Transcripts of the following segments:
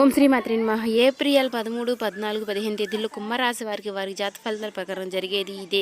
ఓం శ్రీ మాత్రే నమః. ఏప్రిల్ 13, 14, 15 తేదీల్లో కుంభరాశి వారికి వారి జాతక ఫలితాల ప్రకారం జరిగేది ఇదే.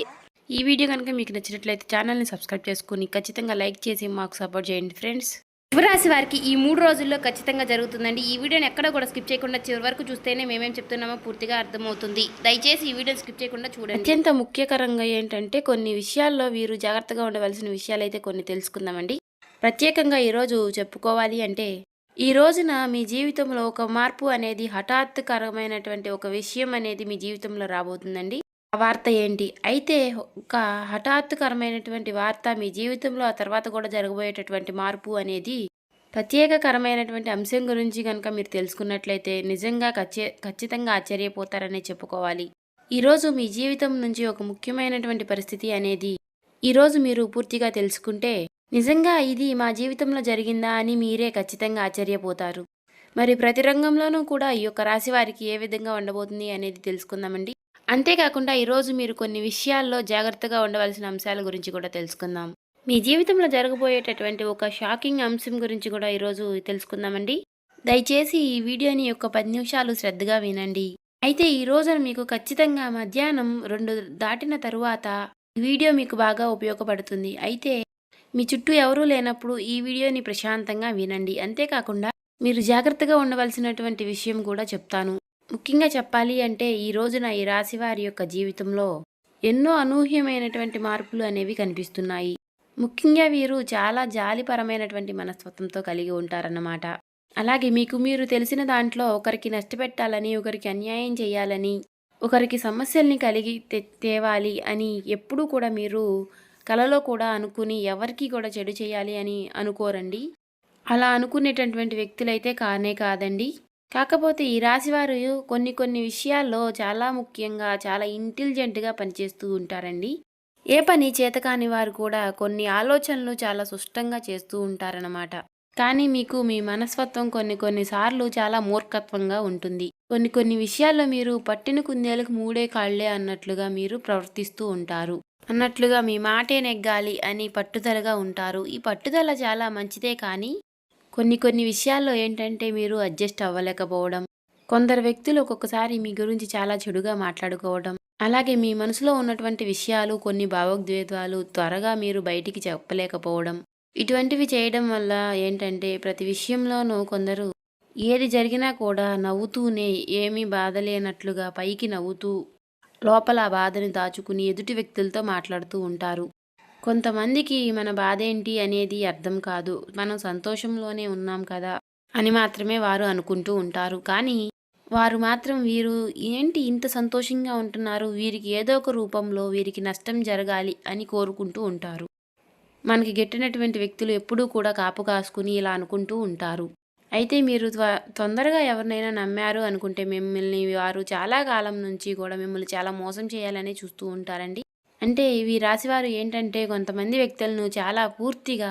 ఈ వీడియో కనుక మీకు నచ్చినట్లయితే ఛానల్ని సబ్స్క్రైబ్ చేసుకుని ఖచ్చితంగా లైక్ చేసి మాకు సపోర్ట్ చేయండి ఫ్రెండ్స్. కుంభరాశి వారికి ఈ 3 రోజుల్లో ఖచ్చితంగా జరుగుతుందండి. ఈ వీడియోని ఎక్కడ కూడా స్కిప్ చేయకుండా చివరి వరకు చూస్తేనే మేమేం చెప్తున్నామో పూర్తిగా అర్థమవుతుంది. దయచేసి ఈ వీడియోని స్కిప్ చేయకుండా చూడండి. అత్యంత ముఖ్యకరంగా ఏంటంటే కొన్ని విషయాల్లో వీరు జాగ్రత్తగా ఉండవలసిన విషయాలు అయితే కొన్ని తెలుసుకుందామండి. ప్రత్యేకంగా ఈరోజు చెప్పుకోవాలి అంటే ఈ రోజున మీ జీవితంలో ఒక మార్పు అనేది హఠాత్తుకరమైనటువంటి ఒక విషయం అనేది మీ జీవితంలో రాబోతుందండి. ఆ వార్త ఏంటి? అయితే ఒక హఠాత్తుకరమైనటువంటి వార్త మీ జీవితంలో ఆ తర్వాత కూడా జరగబోయేటటువంటి మార్పు అనేది ప్రత్యేకకరమైనటువంటి అంశం గురించి కనుక మీరు తెలుసుకున్నట్లయితే నిజంగా ఖచ్చితంగా ఆశ్చర్యపోతారనే చెప్పుకోవాలి. ఈరోజు మీ జీవితం నుంచి ఒక ముఖ్యమైనటువంటి పరిస్థితి అనేది ఈరోజు మీరు పూర్తిగా తెలుసుకుంటే నిజంగా ఇది మా జీవితంలో జరిగిందా అని మీరే ఖచ్చితంగా ఆశ్చర్యపోతారు. మరి ప్రతి రంగంలోనూ కూడా ఈ యొక్క రాశి వారికి ఏ విధంగా ఉండబోతుంది అనేది తెలుసుకుందామండి. అంతేకాకుండా ఈరోజు మీరు కొన్ని విషయాల్లో జాగ్రత్తగా ఉండవలసిన అంశాల గురించి కూడా తెలుసుకుందాం. మీ జీవితంలో జరగబోయేటటువంటి ఒక షాకింగ్ అంశం గురించి కూడా ఈరోజు తెలుసుకుందామండి. దయచేసి ఈ వీడియోని యొక్క 10 నిమిషాలు శ్రద్ధగా వినండి. అయితే ఈ రోజున మీకు ఖచ్చితంగా మధ్యాహ్నం 2 దాటిన తరువాత ఈ వీడియో మీకు బాగా ఉపయోగపడుతుంది. అయితే మీ చుట్టూ ఎవరూ లేనప్పుడు ఈ వీడియోని ప్రశాంతంగా వినండి. అంతేకాకుండా మీరు జాగ్రత్తగా ఉండవలసినటువంటి విషయం కూడా చెప్తాను. ముఖ్యంగా చెప్పాలి అంటే ఈ రోజున ఈ రాశి వారి యొక్క జీవితంలో ఎన్నో అనూహ్యమైనటువంటి మార్పులు అనేవి కనిపిస్తున్నాయి. ముఖ్యంగా వీరు చాలా జాలిపరమైనటువంటి మనస్తత్వంతో కలిగి ఉంటారన్నమాట. అలాగే మీకు మీరు తెలిసిన దాంట్లో ఒకరికి నష్టపెట్టాలని, ఒకరికి అన్యాయం చేయాలని, ఒకరికి సమస్యల్ని కలిగి తేవాలి అని ఎప్పుడూ కూడా మీరు కలలో కూడా అనుకుని ఎవరికి కూడా చెడు చేయాలి అని అనుకోరండి. అలా అనుకునేటటువంటి వ్యక్తులైతే కానే కాదండి. కాకపోతే ఈ రాశివారు కొన్ని విషయాల్లో చాలా ముఖ్యంగా చాలా ఇంటెలిజెంట్గా పనిచేస్తూ ఉంటారండి. ఏ పని చేతకాని వారు కూడా కొన్ని ఆలోచనలు చాలా సుష్టంగా చేస్తూ ఉంటారన్నమాట. కానీ మీకు మీ మనస్తత్వం కొన్నిసార్లు చాలా మూర్ఖత్వంగా ఉంటుంది. కొన్ని విషయాల్లో మీరు పట్టిన కుందేలకు మూడే కాళ్లే అన్నట్లుగా మీరు ప్రవర్తిస్తూ ఉంటారు. అన్నట్లుగా మీ మాటే నెగ్గాలి అని పట్టుదలగా ఉంటారు. ఈ పట్టుదల చాలా మంచిదే, కానీ కొన్ని విషయాల్లో ఏంటంటే మీరు అడ్జస్ట్ అవ్వలేకపోవడం, కొందరు వ్యక్తులు ఒక్కొక్కసారి మీ గురించి చాలా చెడుగా మాట్లాడుకోవడం, అలాగే మీ మనసులో ఉన్నటువంటి విషయాలు కొన్ని భావోద్వేగాలు త్వరగా మీరు బయటికి చెప్పలేకపోవడం, ఇటువంటివి చేయడం వల్ల ఏంటంటే ప్రతి విషయంలోనూ కొందరు ఏది జరిగినా కూడా నవ్వుతూనే ఏమీ బాధ లేనట్లుగా పైకి నవ్వుతూ లోపల ఆ బాధని దాచుకుని ఎదుటి వ్యక్తులతో మాట్లాడుతూ ఉంటారు. కొంతమందికి మన బాధ ఏంటి అనేది అర్థం కాదు. మనం సంతోషంలోనే ఉన్నాం కదా అని మాత్రమే వారు అనుకుంటూ ఉంటారు. కానీ వారు మాత్రం వీరు ఏంటి ఇంత సంతోషంగా ఉంటున్నారు, వీరికి ఏదో ఒక రూపంలో వీరికి నష్టం జరగాలి అని కోరుకుంటూ ఉంటారు. మనకి గెట్టినటువంటి వ్యక్తులు ఎప్పుడూ కూడా కాపు కాసుకుని ఇలా అనుకుంటూ ఉంటారు. అయితే మీరు తొందరగా ఎవరినైనా నమ్మారు అనుకుంటే మిమ్మల్ని వారు చాలా కాలం నుంచి కూడా మిమ్మల్ని చాలా మోసం చేయాలని చూస్తూ ఉంటారండి. అంటే ఈ రాశివారు ఏంటంటే కొంతమంది వ్యక్తులను చాలా పూర్తిగా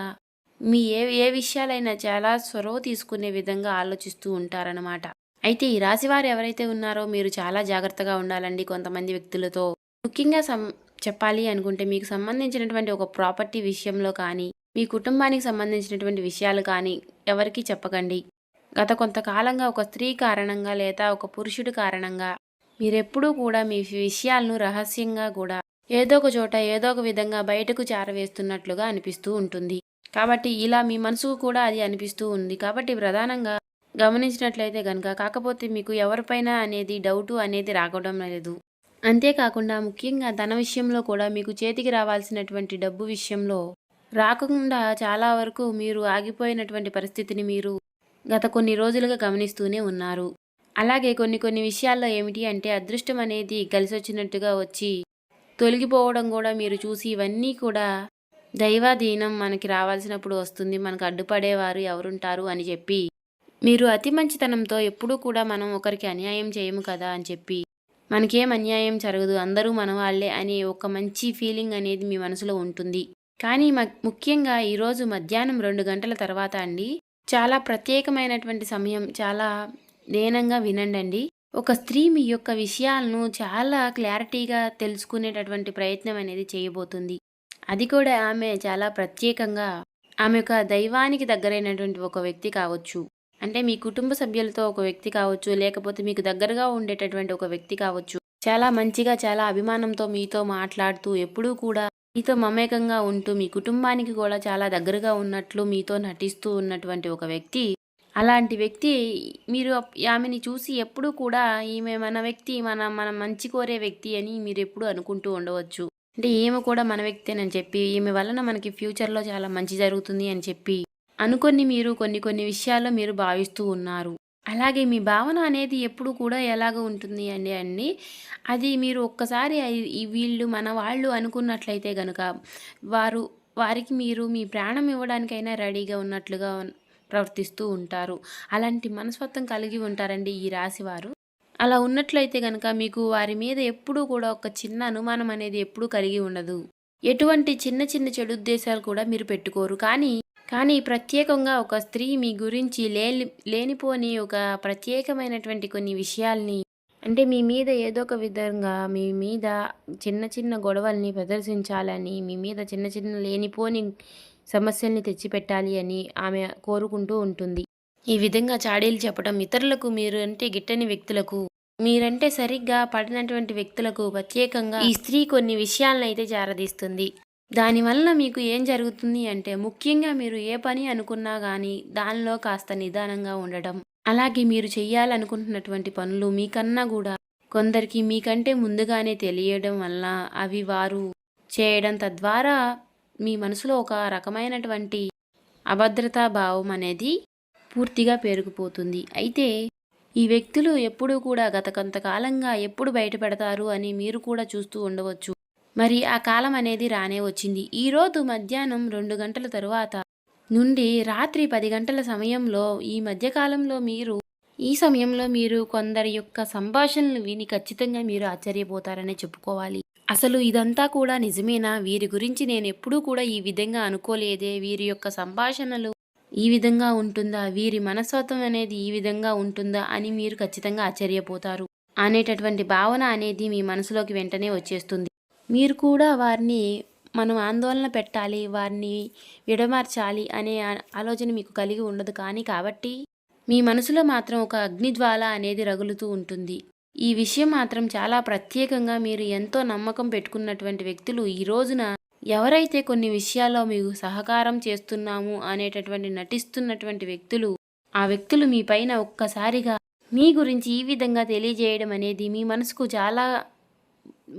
మీ ఏ విషయాలైనా చాలా చొరవ తీసుకునే విధంగా ఆలోచిస్తూ ఉంటారనమాట. అయితే ఈ రాశివారు ఎవరైతే ఉన్నారో మీరు చాలా జాగ్రత్తగా ఉండాలండి కొంతమంది వ్యక్తులతో. ముఖ్యంగా చెప్పాలి అనుకుంటే మీకు సంబంధించినటువంటి ఒక ప్రాపర్టీ విషయంలో కానీ, మీ కుటుంబానికి సంబంధించినటువంటి విషయాలు కానీ ఎవరికీ చెప్పకండి. గత కొంతకాలంగా ఒక స్త్రీ కారణంగా లేదా ఒక పురుషుడి కారణంగా మీరెప్పుడూ కూడా మీ విషయాలను రహస్యంగా కూడా ఏదో ఒక చోట ఏదో ఒక విధంగా బయటకు చేరవేస్తున్నట్లుగా అనిపిస్తూ ఉంటుంది. కాబట్టి ఇలా మీ మనసుకు కూడా అది అనిపిస్తూ ఉంది. కాబట్టి ప్రధానంగా గమనించినట్లయితే కనుక కాకపోతే మీకు ఎవరిపైన అనేది డౌటు అనేది రావడం లేదు. అంతేకాకుండా ముఖ్యంగా ధన విషయంలో కూడా మీకు చేతికి రావాల్సినటువంటి డబ్బు విషయంలో రాకుండా చాలా వరకు మీరు ఆగిపోయినటువంటి పరిస్థితిని మీరు గత కొన్ని రోజులుగా గమనిస్తూనే ఉన్నారు. అలాగే కొన్ని విషయాల్లో ఏమిటి అంటే అదృష్టం అనేది కలిసొచ్చినట్టుగా వచ్చి తొలగిపోవడం కూడా మీరు చూసి ఇవన్నీ కూడా దైవాధీనం, మనకి రావాల్సినప్పుడు వస్తుంది, మనకు అడ్డుపడేవారు ఎవరుంటారు అని చెప్పి మీరు అతి మంచితనంతో ఎప్పుడూ కూడా మనం ఒకరికి అన్యాయం చేయము కదా అని చెప్పి మనకేం అన్యాయం జరగదు, అందరూ మన వాళ్ళే అనే ఒక మంచి ఫీలింగ్ అనేది మీ మనసులో ఉంటుంది. కానీ ముఖ్యంగా ఈరోజు మధ్యాహ్నం 2 గంటల తర్వాత అండి చాలా ప్రత్యేకమైనటువంటి సమయం. చాలా దీనంగా వినండి. ఒక స్త్రీ మీ యొక్క విషయాలను చాలా క్లారిటీగా తెలుసుకునేటటువంటి ప్రయత్నం అనేది చేయబోతుంది. అది కూడా ఆమె చాలా ప్రత్యేకంగా ఆమె ఒక దైవానికి దగ్గరైనటువంటి ఒక వ్యక్తి కావచ్చు. అంటే మీ కుటుంబ సభ్యులతో ఒక వ్యక్తి కావచ్చు, లేకపోతే మీకు దగ్గరగా ఉండేటటువంటి ఒక వ్యక్తి కావచ్చు. చాలా మంచిగా, చాలా అభిమానంతో మీతో మాట్లాడుతూ, ఎప్పుడూ కూడా మీతో మమేకంగా ఉంటూ, మీ కుటుంబానికి కూడా చాలా దగ్గరగా ఉన్నట్లు మీతో నటిస్తూ ఉన్నటువంటి ఒక వ్యక్తి. అలాంటి వ్యక్తి మీరు ఆమెని చూసి ఎప్పుడూ కూడా ఈమె మన వ్యక్తి, మన మంచి కోరే వ్యక్తి అని మీరెప్పుడూ అనుకుంటూ ఉండవచ్చు. అంటే ఈమె కూడా మన వ్యక్తేనని చెప్పి, ఈమె వలన మనకి ఫ్యూచర్‌లో చాలా మంచి జరుగుతుంది అని చెప్పి అనుకోని మీరు కొన్ని విషయాల్లో మీరు భావిస్తూ ఉన్నారు. అలాగే మీ భావన అనేది ఎప్పుడు కూడా ఎలాగ ఉంటుంది అండి, అది మీరు ఒక్కసారి వీళ్ళు మన వాళ్ళు అనుకున్నట్లయితే గనుక, వారికి మీరు మీ ప్రాణం ఇవ్వడానికైనా రెడీగా ఉన్నట్లుగా ప్రవర్తిస్తూ ఉంటారు. అలాంటి మనస్తత్వం కలిగి ఉంటారండి ఈ రాశివారు. అలా ఉన్నట్లయితే గనక మీకు వారి మీద ఎప్పుడూ కూడా ఒక చిన్న అనుమానం అనేది ఎప్పుడూ కలిగి ఉండదు. ఎటువంటి చిన్న చెడు ఉద్దేశాలు కూడా మీరు పెట్టుకోరు. కానీ ప్రత్యేకంగా ఒక స్త్రీ మీ గురించి లేనిపోని ఒక ప్రత్యేకమైనటువంటి కొన్ని విషయాల్ని, అంటే మీ మీద ఏదో ఒక విధంగా మీ మీద చిన్న గొడవల్ని ప్రదర్శించాలని, మీ మీద చిన్న లేనిపోని సమస్యల్ని తెచ్చిపెట్టాలి అని ఆమె కోరుకుంటూ ఉంటుంది. ఈ విధంగా చాడీలు చెప్పడం ఇతరులకు, మీరు అంటే గిట్టని వ్యక్తులకు, మీరంటే సరిగ్గా పడినటువంటి వ్యక్తులకు ప్రత్యేకంగా ఈ స్త్రీ కొన్ని విషయాలనైతే చేరదీస్తుంది. దానివలన మీకు ఏం జరుగుతుంది అంటే, ముఖ్యంగా మీరు ఏ పని అనుకున్నా కానీ దానిలో కాస్త నిదానంగా ఉండడం, అలాగే మీరు చెయ్యాలనుకుంటున్నటువంటి పనులు మీకన్నా కూడా కొందరికి మీకంటే ముందుగానే తెలియడం వల్ల అవి వారు చేయడం, తద్వారా మీ మనసులో ఒక రకమైనటువంటి అభద్రతా భావం అనేది పూర్తిగా పెరిగిపోతుంది. అయితే ఈ వ్యక్తులు ఎప్పుడూ కూడా గత కొంతకాలంగా ఎప్పుడు బయటపడతారు అని మీరు కూడా చూస్తూ ఉండవచ్చు. మరి ఆ కాలం అనేది రానే వచ్చింది. ఈరోజు మధ్యాహ్నం 2 గంటల తరువాత నుండి రాత్రి 10 గంటల సమయంలో ఈ సమయంలో మీరు కొందరి యొక్క సంభాషణలు విని ఖచ్చితంగా మీరు ఆశ్చర్యపోతారనే చెప్పుకోవాలి. అసలు ఇదంతా కూడా నిజమేనా? వీరి గురించి నేను ఎప్పుడూ కూడా ఈ విధంగా అనుకోలేదే. వీరి యొక్క సంభాషణలు ఈ విధంగా ఉంటుందా? వీరి మనస్తత్వం అనేది ఈ విధంగా ఉంటుందా? అని మీరు ఖచ్చితంగా ఆశ్చర్యపోతారు అనేటటువంటి భావన అనేది మీ మనసులోకి వెంటనే వచ్చేస్తుంది. మీరు కూడా వారిని మనం ఆందోళన పెట్టాలి, వారిని విడమార్చాలి అనే ఆలోచన మీకు కలిగి ఉండదు. కాబట్టి మీ మనసులో మాత్రం ఒక అగ్నిజ్వాల అనేది రగులుతూ ఉంటుంది. ఈ విషయం మాత్రం చాలా ప్రత్యేకంగా మీరు ఎంతో నమ్మకం పెట్టుకున్నటువంటి వ్యక్తులు ఈ రోజున ఎవరైతే కొన్ని విషయాల్లో మీకు సహకారం చేస్తున్నాము అనేటటువంటి నటిస్తున్నటువంటి వ్యక్తులు, ఆ వ్యక్తులు మీ పైన ఒక్కసారిగా మీ గురించి ఈ విధంగా తెలియజేయడం అనేది మీ మనసుకు చాలా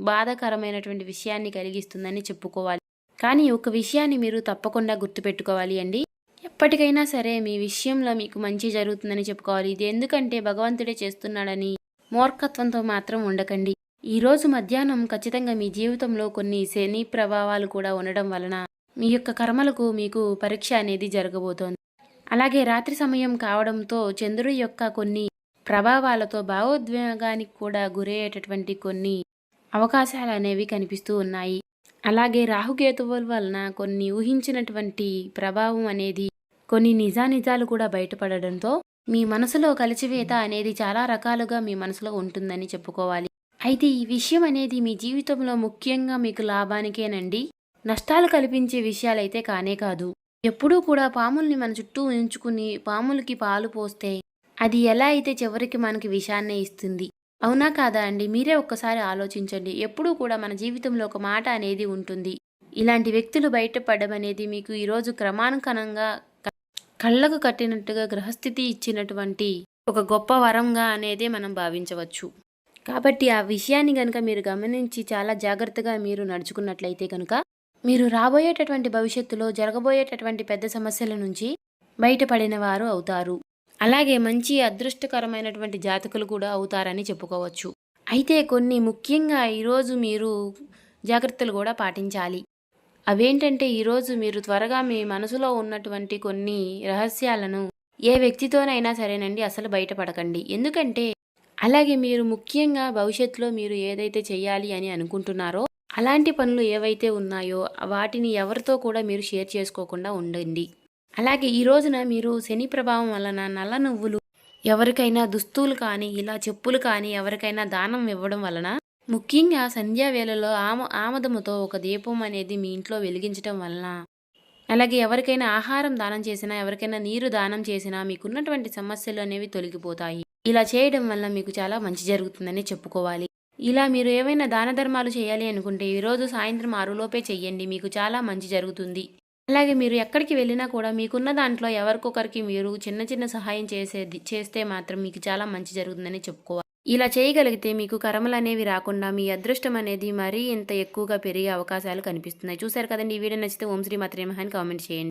బాధాకరమైనటువంటి విషయాన్ని కలిగిస్తుందని చెప్పుకోవాలి. కానీ ఒక విషయాన్ని మీరు తప్పకుండా గుర్తుపెట్టుకోవాలి అండి. ఎప్పటికైనా సరే మీ విషయంలో మీకు మంచి జరుగుతుందని చెప్పుకోవాలి. ఇది ఎందుకంటే భగవంతుడే చేస్తున్నాడని మూర్ఖత్వంతో మాత్రం ఉండకండి. ఈరోజు మధ్యాహ్నం ఖచ్చితంగా మీ జీవితంలో కొన్ని శని ప్రభావాలు కూడా ఉండడం వలన మీ యొక్క కర్మలకు మీకు పరీక్ష అనేది జరగబోతోంది. అలాగే రాత్రి సమయం కావడంతో చంద్రుడి యొక్క కొన్ని ప్రభావాలతో భావోద్వేగానికి కూడా గురయ్యేటటువంటి కొన్ని అవకాశాలు అనేవి కనిపిస్తూ ఉన్నాయి. అలాగే రాహుకేతువుల వలన కొన్ని ఊహించినటువంటి ప్రభావం అనేది, కొన్ని నిజానిజాలు కూడా బయటపడడంతో మీ మనసులో కలిచివేత అనేది చాలా రకాలుగా మీ మనసులో ఉంటుందని చెప్పుకోవాలి. అయితే ఈ విషయం అనేది మీ జీవితంలో ముఖ్యంగా మీకు లాభానికేనండి, నష్టాలు కల్పించే విషయాలైతే కానే కాదు. ఎప్పుడూ కూడా పాముల్ని మన చుట్టూ ఉంచుకుని పాములకి పాలు పోస్తే అది ఎలా అయితే చివరికి మనకి విషాన్నే ఇస్తుంది. అవునా కాదా అండి? మీరే ఒక్కసారి ఆలోచించండి. ఎప్పుడూ కూడా మన జీవితంలో ఒక మాట అనేది ఉంటుంది. ఇలాంటి వ్యక్తులు బయటపడడం అనేది మీకు ఈరోజు క్రమానుకనంగా కళ్ళకు కట్టినట్టుగా గ్రహస్థితి ఇచ్చినటువంటి ఒక గొప్ప వరంగా అనేది మనం భావించవచ్చు. కాబట్టి ఆ విషయాన్ని కనుక మీరు గమనించి చాలా జాగ్రత్తగా మీరు నడుచుకున్నట్లయితే కనుక మీరు రాబోయేటటువంటి భవిష్యత్తులో జరగబోయేటటువంటి పెద్ద సమస్యల నుంచి బయటపడిన వారు అవుతారు. అలాగే మంచి అదృష్టకరమైనటువంటి జాతకులు కూడా అవుతారని చెప్పుకోవచ్చు. అయితే కొన్ని ముఖ్యంగా ఈరోజు మీరు జాగ్రత్తలు కూడా పాటించాలి. అవేంటంటే, ఈరోజు మీరు త్వరగా మీ మనసులో ఉన్నటువంటి కొన్ని రహస్యాలను ఏ వ్యక్తితోనైనా సరేనండి అసలు బయటపడకండి. ఎందుకంటే అలాగే మీరు ముఖ్యంగా భవిష్యత్తులో మీరు ఏదైతే చేయాలి అని అనుకుంటున్నారో అలాంటి పనులు ఏవైతే ఉన్నాయో వాటిని ఎవరితో కూడా మీరు షేర్ చేసుకోకుండా ఉండండి. అలాగే ఈ రోజున మీరు శని ప్రభావం వలన నల్ల నువ్వులు ఎవరికైనా దుస్తులు కానీ ఇలా చెప్పులు కానీ ఎవరికైనా దానం ఇవ్వడం వలన, ముఖ్యంగా సంధ్యా వేళలో ఆమదముతో ఒక దీపం అనేది మీ ఇంట్లో వెలిగించడం వలన అలాగే ఎవరికైనా ఆహారం దానం చేసినా, ఎవరికైనా నీరు దానం చేసినా మీకున్నటువంటి సమస్యలు అనేవి తొలగిపోతాయి. ఇలా చేయడం వల్ల మీకు చాలా మంచి జరుగుతుందని చెప్పుకోవాలి. ఇలా మీరు ఏవైనా దాన ధర్మాలు చేయాలి అనుకుంటే ఈరోజు సాయంత్రం 6 లోపే చెయ్యండి. మీకు చాలా మంచి జరుగుతుంది. అలాగే మీరు ఎక్కడికి వెళ్ళినా కూడా మీకున్న దాంట్లో ఎవరికొకరికి మీరు చిన్న చిన్న సహాయం చేస్తే మాత్రం మీకు చాలా మంచి జరుగుతుందని చెప్పుకోవాలి. ఇలా చేయగలిగితే మీకు కర్మలనేవి రాకుండా మీ అదృష్టం అనేది మరీ ఇంత ఎక్కువగా పెరిగే అవకాశాలు కనిపిస్తున్నాయి. చూసారు కదండీ! ఈ వీడియో నచ్చితే ఓం శ్రీ మాత్రే నమః అని కామెంట్ చేయండి.